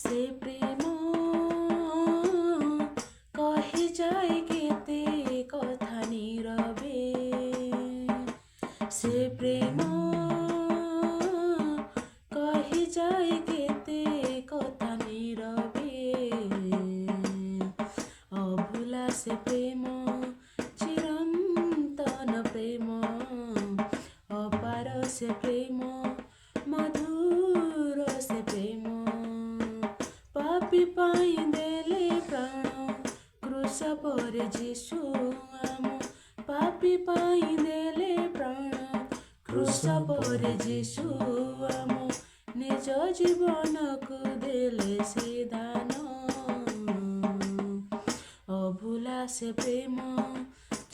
से प्रेम कहि जाए केते कथा नीरवे से प्रेम कहि जाए केते कथा नीरवे अभुला से प्रेम चिरंतन प्रेम अपार से प्रेम मधुर से प्रेम पापी पाई देले प्राण क्रूस पर जीशु आम पापी पाई देले प्राण क्रूस पर जीशु आम निज जीवन को देले से दान अभुला से प्रेम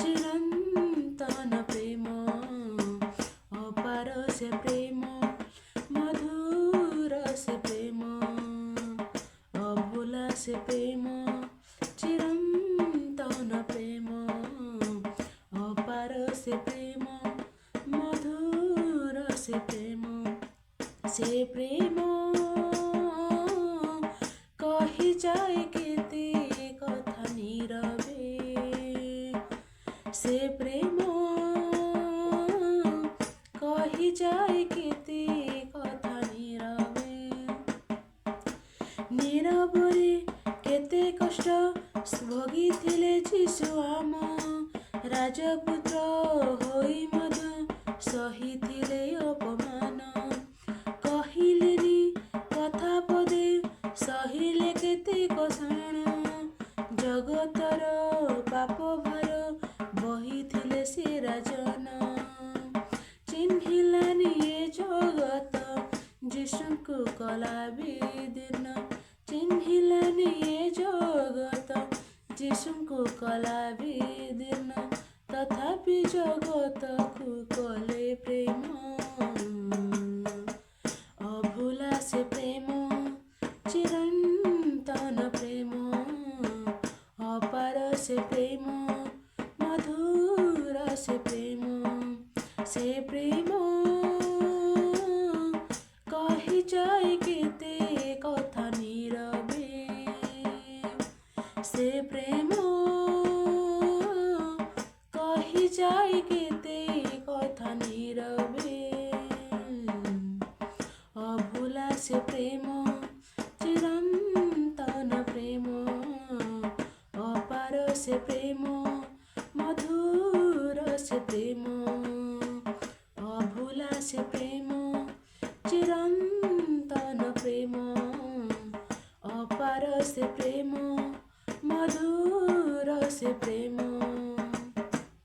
चिरंतन प्रेम अपार से प्रेम मधुर से प्रेम अभुला से प्रेम चिरंतन प्रेम अपार से प्रेम मधुर से प्रेम कहि जाए केते कथा नीरवे से प्रेम कहि जाए केते कथा नीरवे नीरवरे केते कष्ट भोगिथिले जीशु आम राजपुत्र होई मध्य सहिथिले अपमान कहिलेनी कथा पदे सहिले केते कषाण जगतर पाप भार बहिथिले से राजन चिन्हिलानी ए जगत जीशुଙ୍କୁ कला विदीर्ण चिन्हिलानी ए जगत जीशुଙ୍କୁ कला विदीर्ण तथापि जगतକୁ कले प्रेम अभुला से प्रेम चिरंतन प्रेम अपार से प्रेम मधुर से प्रेम कहि जाए केते कथा नीरवे से प्रेम कहि जाए केते कथा नीरवे अभुला से प्रेम चिरंतन प्रेम अपार से प्रेम मधुर से प्रेम अभुला से प्रेम चिरंतन प्रेम अपार से प्रेम मधुर से प्रेम